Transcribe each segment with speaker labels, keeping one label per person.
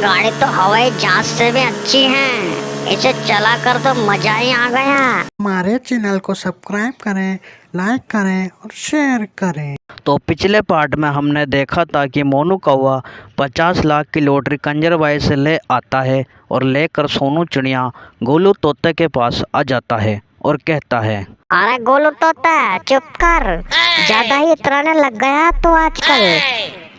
Speaker 1: गाड़ी तो हवाई जहाज से भी अच्छी है। इसे चलाकर तो मजा ही आ गया।
Speaker 2: हमारे चैनल को सब्सक्राइब करें, लाइक करें और शेयर करें।
Speaker 3: तो पिछले पार्ट में हमने देखा था कि मोनू कौवा 50 लाख की लॉटरी कंजरबाई से ले आता है और लेकर सोनू चिड़िया गोलू तोते के पास आ जाता है और कहता है,
Speaker 1: अरे गोलू तोता चुप कर, ज्यादा ही इतराने लग गया तो आजकल।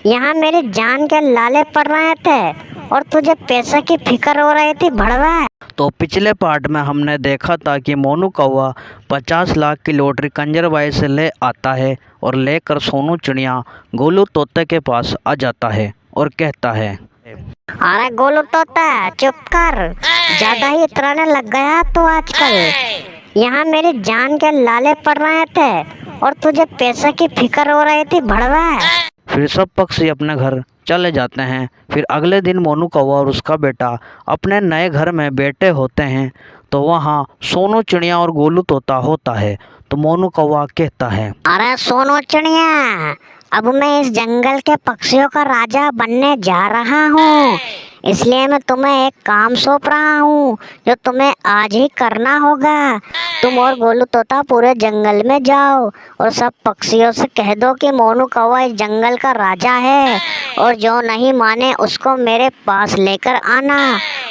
Speaker 1: यहाँ मेरी जान के लाले पड़ रहे थे और तुझे पैसे की फिक्र हो रही थी भड़वा।
Speaker 3: तो पिछले पार्ट में हमने देखा था कि मोनू कौवा 50 लाख की लॉटरी कंजरबाई से ले आता है और लेकर सोनू चिड़िया गोलू तोते के पास आ जाता है और कहता है,
Speaker 1: अरे गोलू तोता चुप कर, ज्यादा ही इतराने लग गया तो आजकल। यहाँ मेरी जान के लाले पड़ रहे थे और तुझे पैसे की फिक्र हो रही थी भड़वा।
Speaker 3: फिर सब पक्षी अपने घर चले जाते हैं। फिर अगले दिन मोनू कौवा और उसका बेटा अपने नए घर में बैठे होते हैं तो वहाँ सोनू चिड़िया और गोलू तोता होता है। तो मोनू कौवा कहता है,
Speaker 1: अरे सोनू चिड़िया, अब मैं इस जंगल के पक्षियों का राजा बनने जा रहा हूँ, इसलिए मैं तुम्हें एक काम सौंप रहा हूँ जो तुम्हें आज ही करना होगा। तुम और गोलू तोता पूरे जंगल में जाओ और सब पक्षियों से कह दो कि मोनू कौवा इस जंगल का राजा है और जो नहीं माने उसको मेरे पास लेकर आना।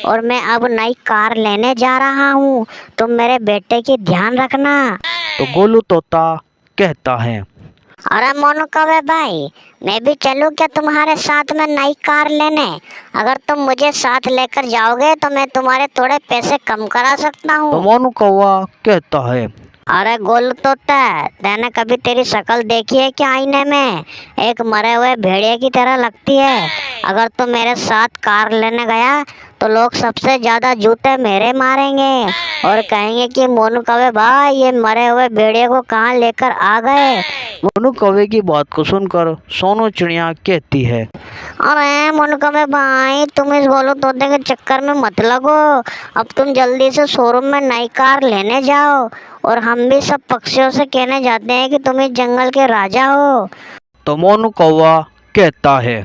Speaker 1: और मैं अब नई कार लेने जा रहा हूँ, तुम मेरे बेटे की ध्यान रखना।
Speaker 3: तो गोलू तोता कहता है,
Speaker 1: अरे मोनू कौवे भाई, मैं भी चलूं क्या तुम्हारे साथ में नई कार लेने? अगर तुम मुझे साथ लेकर जाओगे तो मैं तुम्हारे थोड़े पैसे कम करा सकता
Speaker 3: तो
Speaker 1: हूँ।
Speaker 3: मोनू कौवा कहता है,
Speaker 1: अरे गोलू तोता, मैंने कभी तेरी शक्ल देखी है क्या आईने में? एक मरे हुए भेड़िए की तरह लगती है। अगर तुम मेरे साथ कार लेने गया तो लोग सबसे ज्यादा जूते मेरे मारेंगे और कहेंगे कि मोनू कौवे भाई ये मरे हुए भेड़िए को कहाँ लेकर आ गए।
Speaker 3: मोनू कौवे की बात को सुनकर सोनू चिड़िया कहती है,
Speaker 1: अरे मोनू कौवे भाई, तुम इस गोलू तोते के चक्कर में मत लगो। अब तुम जल्दी से शोरूम में नई कार लेने जाओ और हम भी सब पक्षियों से कहने जाते हैं कि तुम इस जंगल के राजा हो।
Speaker 3: तो मोनू कौवा कहता है,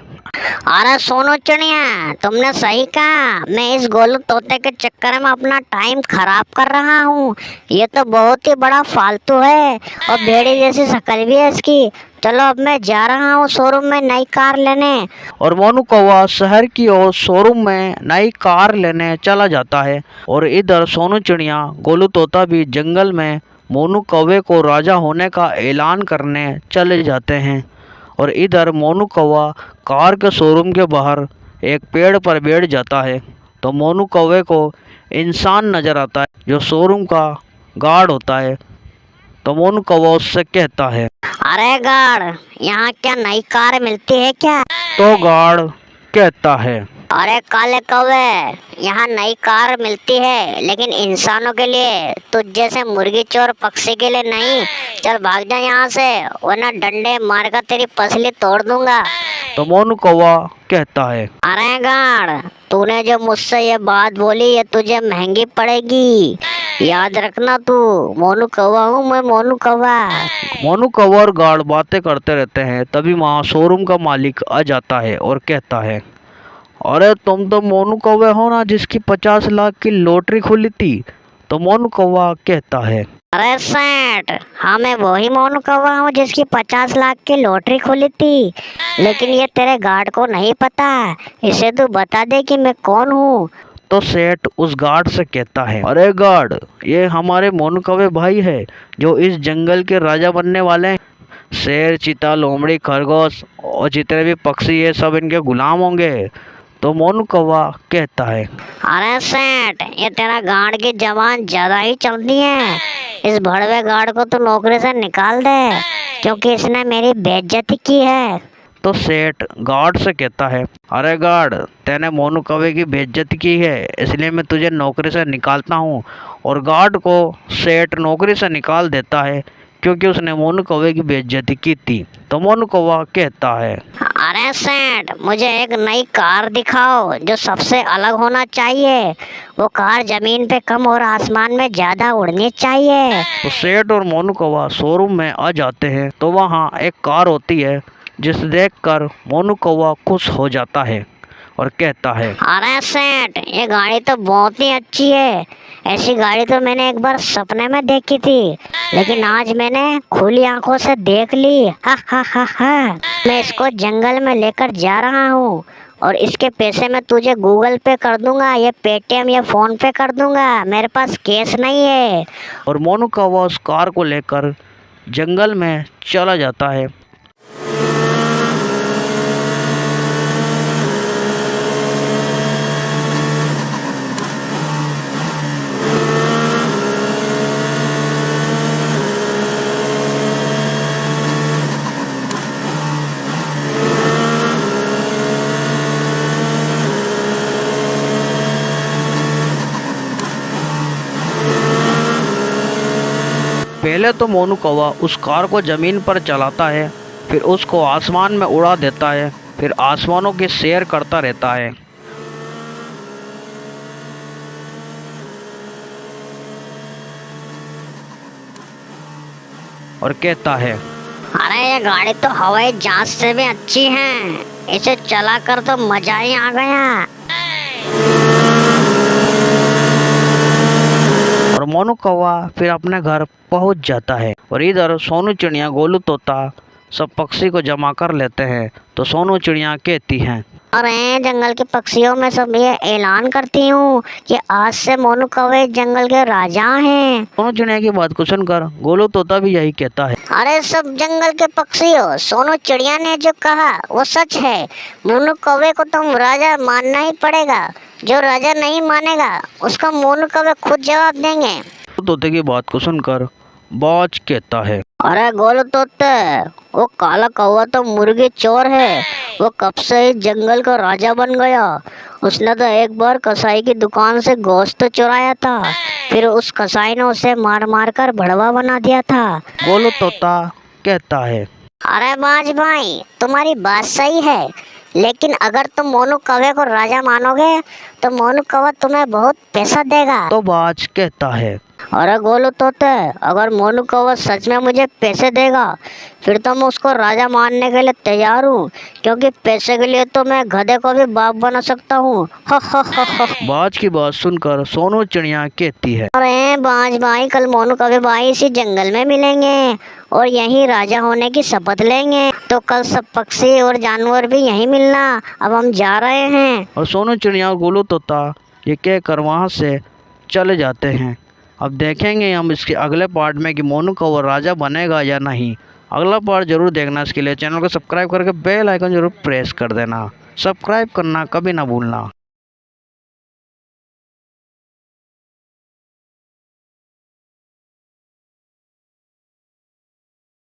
Speaker 1: अरे सोनू चिड़िया, तुमने सही कहा, मैं इस गोलू तोते के चक्कर में अपना टाइम खराब कर रहा हूँ। ये तो बहुत ही बड़ा फालतू है और भेड़ी जैसी शक्ल भी है इसकी। चलो अब मैं जा रहा हूँ शोरूम में नई कार लेने।
Speaker 3: और मोनू कौवा शहर की ओर शोरूम में नई कार लेने चला जाता है। और इधर सोनू चिड़िया गोलू तोता भी जंगल में मोनू कौवे को राजा होने का ऐलान करने चले जाते हैं। और इधर मोनू कौवा कार के शोरूम के बाहर एक पेड़ पर बैठ जाता है तो मोनू कौवे को इंसान नज़र आता है जो शोरूम का गार्ड होता है। तो मोनू कौवा उससे कहता है,
Speaker 1: अरे गार्ड, यहाँ क्या नई कार मिलती है क्या?
Speaker 3: तो गार्ड कहता है,
Speaker 1: अरे काले कौवे, यहाँ नई कार मिलती है लेकिन इंसानों के लिए, तुझ जैसे मुर्गी चोर पक्षी के लिए नहीं। चल भाग जा यहाँ से वरना डंडे मारकर तेरी पसली तोड़ दूंगा।
Speaker 3: तो मोनू कौवा कहता है,
Speaker 1: अरे गार्ड, तूने जो मुझसे ये बात बोली ये तुझे महंगी पड़ेगी। याद रखना, तू मोनू कौवा हूँ मैं, मोनू कौवा।
Speaker 3: मोनू कौवा और गार्ड बातें करते रहते हैं। तभी वहाँ शोरूम का मालिक आ जाता है और कहता है, अरे तुम तो मोनू कौवे हो ना जिसकी 50 लाख की लॉटरी खुली थी? तो मोनू कौवा कहता है,
Speaker 1: अरे सेठ, हाँ मैं वही मोनू कौवा हूँ जिसकी 50 लाख की लॉटरी खुली थी, लेकिन ये तेरे गार्ड को नहीं पता। इसे तू बता दे कि मैं कौन हूँ।
Speaker 3: तो सेठ उस गार्ड से कहता है, अरे गार्ड, ये हमारे मोनू कौवे भाई है जो इस जंगल के राजा बनने वाले हैं। शेर, चीता, लोमड़ी, खरगोश और जितने भी पक्षी ये सब इनके गुलाम होंगे। तो मोनू कौवा कहता है,
Speaker 1: अरे सेठ, ये तेरा गार्ड की जबान ज्यादा ही चलती है। इस भड़वे गार्ड को तो नौकरी से निकाल दे क्योंकि इसने मेरी बेइज्जती की है।
Speaker 3: तो सेठ गार्ड से कहता है, अरे गार्ड, तूने मोनू कौवे की बेइज्जती की है इसलिए मैं तुझे नौकरी से निकालता हूँ। और गार्ड को सेठ नौकरी से निकाल देता है क्योंकि उसने मोनू कौवे की बेइज्जती की थी। तो मोनू कौवा कहता है,
Speaker 1: अरे सेठ, मुझे एक नई कार दिखाओ जो सबसे अलग होना चाहिए। वो कार जमीन पे कम और आसमान में ज्यादा उड़नी चाहिए।
Speaker 3: तो सेठ और मोनू कौवा शोरूम में आ जाते हैं तो वहाँ एक कार होती है जिसे देखकर मोनू कौवा खुश हो जाता है और कहता है,
Speaker 1: अरे सेठ, ये गाड़ी तो बहुत ही अच्छी है। ऐसी गाड़ी तो मैंने एक बार सपने में देखी थी, लेकिन आज मैंने खुली आंखों से देख ली। हा हा हा हा। मैं इसको जंगल में लेकर जा रहा हूँ और इसके पैसे मैं तुझे गूगल पे कर दूंगा, या पेटीएम या फोन पे कर दूंगा। मेरे पास कैश नहीं है।
Speaker 3: और मोनू कौवा उस कार को लेकर जंगल में चला जाता है। पहले तो मोनू कौवा उस कार को ज़मीन पर चलाता है, फिर उसको आसमान में उड़ा देता है, फिर आसमानों की सैर करता रहता है। और कहता है,
Speaker 1: अरे ये गाड़ी तो हवाई जहाज से भी अच्छी है। इसे चलाकर तो मजा ही आ गया।
Speaker 3: और मोनू कौवा फिर अपने घर पहुंच जाता है। और इधर सोनू चिड़िया, गोलू तोता सब पक्षी को जमा कर लेते हैं। तो सोनू चिड़िया कहती हैं,
Speaker 1: अरे जंगल के पक्षियों में सब ये ऐलान करती हूँ कि आज से मोनू कौवे जंगल के राजा हैं।
Speaker 3: सोनू चिड़िया की बात को सुनकर गोलू तोता भी यही कहता है।
Speaker 1: अरे सब जंगल के पक्षियों, सोनू चिड़िया ने जो कहा वो सच है। मोनू कौवे को तुम राजा मानना ही पड़ेगा। जो राजा नहीं मानेगा उसका मोनू कौवे खुद जवाब देंगे।
Speaker 3: गोलू तोते की बात को सुनकर बाज कहता है,
Speaker 1: अरे गोलू तोते, वो काला कौवा तो मुर्गी चोर है। वो कब से ही जंगल का राजा बन गया। उसने तो एक बार कसाई की दुकान से गोश्त चुराया था, फिर उस कसाई ने उसे मार मार कर भड़वा बना दिया था।
Speaker 3: गोलू तोता कहता है,
Speaker 1: अरे बाज भाई, तुम्हारी बात सही है, लेकिन अगर तुम मोनू कौवे को राजा मानोगे तो मोनू कौवा तुम्हें बहुत पैसा देगा।
Speaker 3: तो बाज कहता है,
Speaker 1: अरे गोलू तोते, अगर मोनू कौवा सच में मुझे पैसे देगा फिर तो मैं उसको राजा मानने के लिए तैयार हूँ, क्योंकि पैसे के लिए तो मैं गधे को भी बाप बना सकता हूँ।
Speaker 3: बाज की बात सुनकर सोनू चिड़िया कहती है,
Speaker 1: अरे बाज भाई, कल मोनू कौवे भाई इसी जंगल में मिलेंगे और यहीं राजा होने की शपथ लेंगे। तो कल सब पक्षी और जानवर भी यहीं मिलना। अब हम जा रहे हैं।
Speaker 3: और सोनू चिड़िया और गोलू तोता ये कहकर वहाँ से चले जाते हैं। अब देखेंगे हम इसके अगले पार्ट में कि मोनू कौवा राजा बनेगा या नहीं। अगला पार्ट जरूर देखना। इसके लिए चैनल को सब्सक्राइब करके बेल आइकन जरूर प्रेस कर देना। सब्सक्राइब करना कभी ना भूलना।